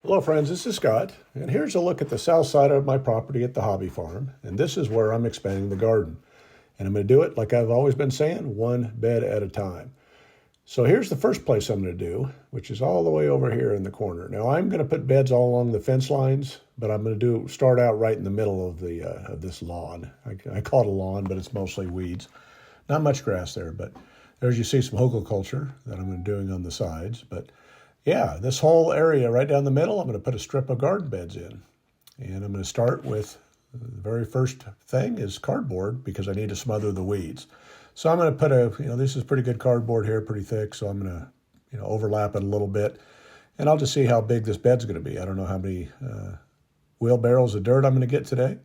Hello friends, this is Scott, and here's a look at the south side of my property at the hobby farm, and this is where I'm expanding the garden. And I'm going to do it like I've always been saying, one bed at a time. So here's the first place I'm going to do, which is all the way over here in the corner. Now I'm going to put beds all along the fence lines, but I'm going to start out right in the middle of this lawn. I call it a lawn, but it's mostly weeds. Not much grass there, but there's you see some culture that I'm doing on the sides, but yeah, this whole area right down the middle, I'm going to put a strip of garden beds in. And I'm going to start with the very first thing is cardboard because I need to smother the weeds. So I'm going to put this is pretty good cardboard here, pretty thick. So I'm going to, overlap it a little bit. And I'll just see how big this bed's going to be. I don't know how many wheelbarrows of dirt I'm going to get today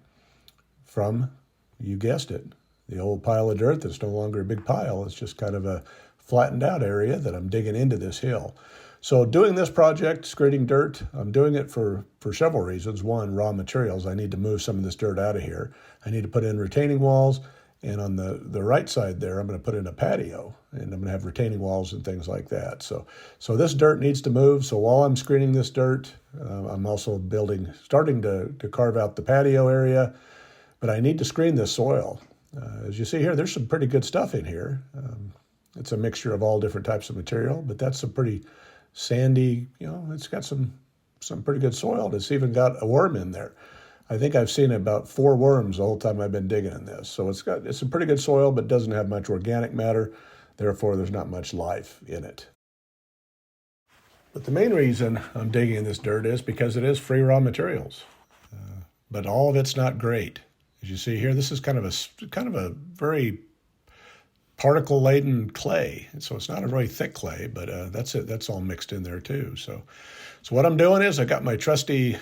from, you guessed it, the old pile of dirt that's no longer a big pile. It's just kind of a flattened out area that I'm digging into this hill. So doing this project, screening dirt, I'm doing it for several reasons. One, raw materials. I need to move some of this dirt out of here. I need to put in retaining walls. And on the right side there, I'm going to put in a patio. And I'm going to have retaining walls and things like that. So this dirt needs to move. So while I'm screening this dirt, I'm also starting to carve out the patio area. But I need to screen this soil. As you see here, there's some pretty good stuff in here. It's a mixture of all different types of material, but that's some pretty sandy, it's got some pretty good soil. It's even got a worm in there. I think I've seen about 4 worms the whole time I've been digging in this. So it's some pretty good soil, but doesn't have much organic matter. Therefore, there's not much life in it. But the main reason I'm digging in this dirt is because it is free raw materials. But all of it's not great. As you see here, this is kind of a very particle-laden clay. So it's not a really thick clay, but that's it. That's all mixed in there too. So what I'm doing is I got my trusty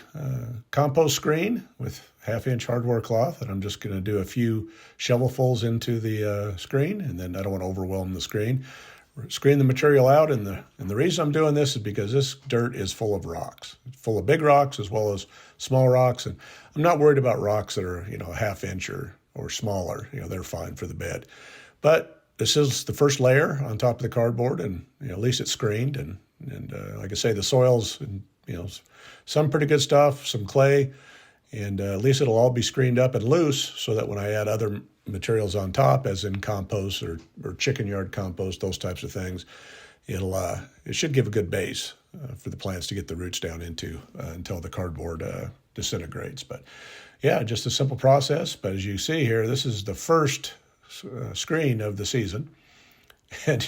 compost screen with 1/2-inch hardware cloth, and I'm just going to do a few shovelfuls into the screen, and then I don't want to overwhelm the screen. Screen the material out, and the reason I'm doing this is because this dirt is full of rocks, full of big rocks as well as small rocks, and I'm not worried about rocks that are a 1/2 inch or smaller. They're fine for the bed, but this is the first layer on top of the cardboard, and at least it's screened. And like I say, the soil's some pretty good stuff, some clay, and at least it'll all be screened up and loose so that when I add other materials on top, as in compost or chicken yard compost, those types of things, it should give a good base for the plants to get the roots down into until the cardboard disintegrates. But yeah, just a simple process. But as you see here, this is the first screen of the season, and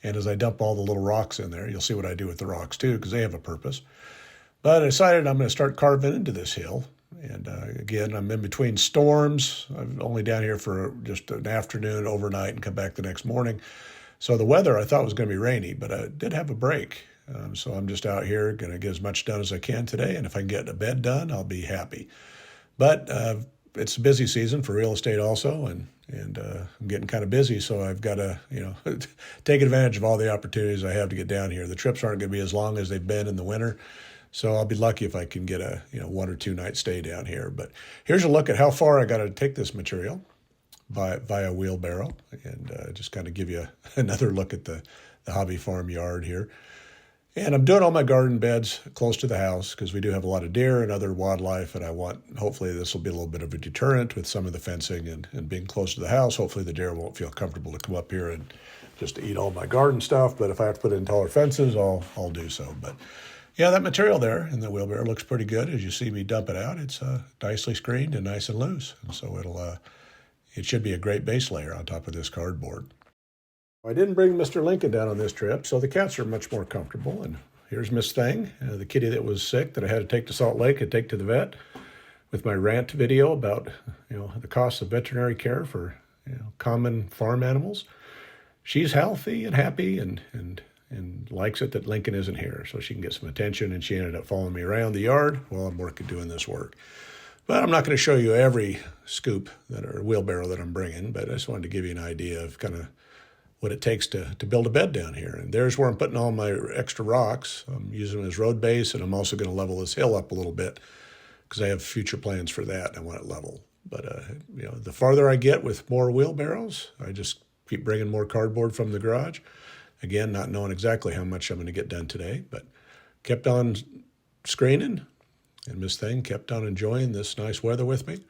as I dump all the little rocks in there, you'll see what I do with the rocks too, because they have a purpose. But I decided I'm going to start carving into this hill, and again, I'm in between storms. I'm only down here for just an afternoon, overnight, and come back the next morning. So the weather I thought was going to be rainy, but I did have a break. So I'm just out here going to get as much done as I can today, and if I can get a bed done, I'll be happy. But it's a busy season for real estate also, and I'm getting kind of busy, so I've got to take advantage of all the opportunities I have to get down here. The trips aren't going to be as long as they've been in the winter, so I'll be lucky if I can get a 1 or 2 night stay down here. But here's a look at how far I got to take this material via wheelbarrow, and just kind of give you another look at the hobby farm yard here. And I'm doing all my garden beds close to the house because we do have a lot of deer and other wildlife, and hopefully this will be a little bit of a deterrent with some of the fencing and being close to the house. Hopefully the deer won't feel comfortable to come up here and just eat all my garden stuff, but if I have to put in taller fences, I'll do so. But yeah, that material there in the wheelbarrow looks pretty good. As you see me dump it out, it's nicely screened and nice and loose, and so it should be a great base layer on top of this cardboard. I didn't bring Mr. Lincoln down on this trip, so the cats are much more comfortable. And here's Miss Thing, the kitty that was sick that I had to take to Salt Lake and take to the vet, with my rant video about the cost of veterinary care for common farm animals. She's healthy and happy and likes it that Lincoln isn't here, so she can get some attention. And she ended up following me around the yard while I'm doing this work. But I'm not going to show you every scoop or wheelbarrow that I'm bringing, but I just wanted to give you an idea of kind of what it takes to build a bed down here. And there's where I'm putting all my extra rocks. I'm using them as road base, and I'm also going to level this hill up a little bit because I have future plans for that. I want it level. But the farther I get with more wheelbarrows, I just keep bringing more cardboard from the garage. Again, not knowing exactly how much I'm going to get done today, but kept on screening, and Miss Thing kept on enjoying this nice weather with me.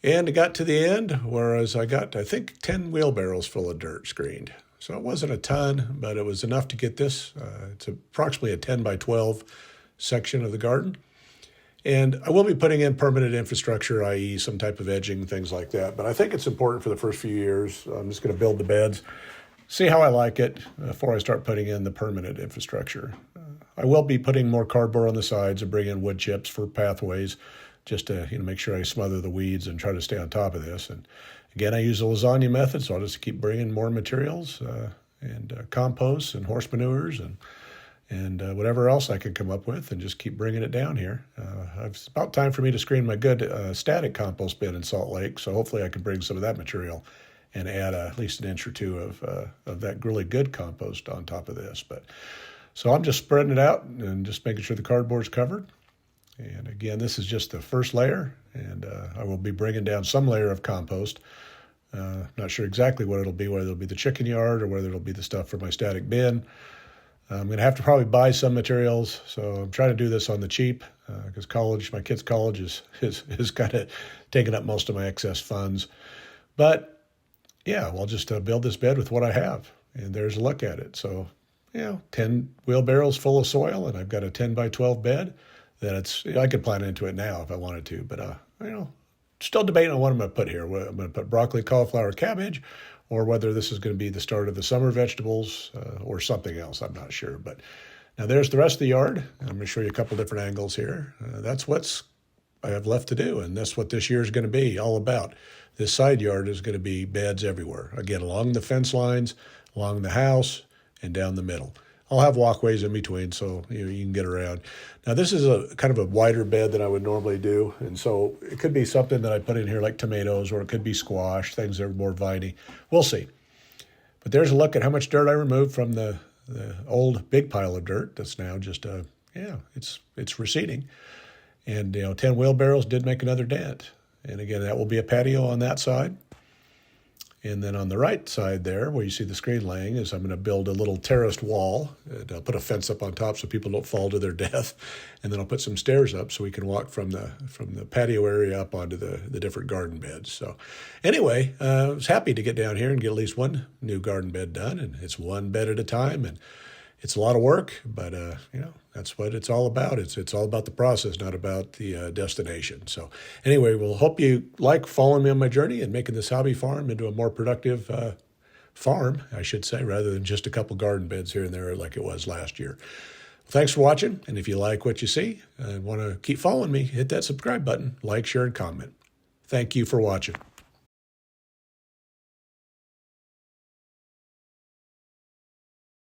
And it got to the end, whereas I got, I think, 10 wheelbarrows full of dirt screened. So it wasn't a ton, but it was enough to get this. It's approximately a 10 by 12 section of the garden. And I will be putting in permanent infrastructure, i.e. some type of edging, things like that. But I think it's important for the first few years. I'm just going to build the beds, see how I like it before I start putting in the permanent infrastructure. I will be putting more cardboard on the sides and bring in wood chips for pathways, just to make sure I smother the weeds and try to stay on top of this. And again, I use the lasagna method, so I'll just keep bringing more materials and compost and horse manures and whatever else I can come up with, and just keep bringing it down here. It's about time for me to screen my good static compost bin in Salt Lake, so hopefully I can bring some of that material and add at least an inch or two of that really good compost on top of this. So I'm just spreading it out and just making sure the cardboard's covered. And again, this is just the first layer, and I will be bringing down some layer of compost. Not sure exactly what it'll be, whether it'll be the chicken yard or whether it'll be the stuff for my static bin. I'm going to have to probably buy some materials, so I'm trying to do this on the cheap because my kids' college is kind of taking up most of my excess funds. But yeah, I'll just build this bed with what I have, and there's a look at it. So, 10 wheelbarrows full of soil, and I've got a 10 by 12 bed. I could plant into it now if I wanted to, but still debating on what I'm going to put here. I'm going to put broccoli, cauliflower, cabbage, or whether this is going to be the start of the summer vegetables or something else. I'm not sure. But now there's the rest of the yard. I'm going to show you a couple different angles here. That's what's I have left to do, and that's what this year is going to be all about. This side yard is going to be beds everywhere. Again, along the fence lines, along the house, and down the middle. I'll have walkways in between, so you can get around. Now, this is a kind of a wider bed than I would normally do, and so it could be something that I put in here like tomatoes, or it could be squash, things that are more viney. We'll see. But there's a look at how much dirt I removed from the old big pile of dirt that's now just, it's receding. And, 10 wheelbarrows did make another dent. And again, that will be a patio on that side. And then on the right side there, where you see the screen laying, is I'm going to build a little terraced wall. And I'll put a fence up on top so people don't fall to their death. And then I'll put some stairs up so we can walk from the patio area up onto the different garden beds. So anyway, I was happy to get down here and get at least one new garden bed done. And it's one bed at a time. And it's a lot of work, but that's what it's all about. It's all about the process, not about the destination. So anyway, we'll hope you like following me on my journey and making this hobby farm into a more productive farm, I should say, rather than just a couple garden beds here and there like it was last year. Thanks for watching, and if you like what you see and want to keep following me, hit that subscribe button, like, share, and comment. Thank you for watching.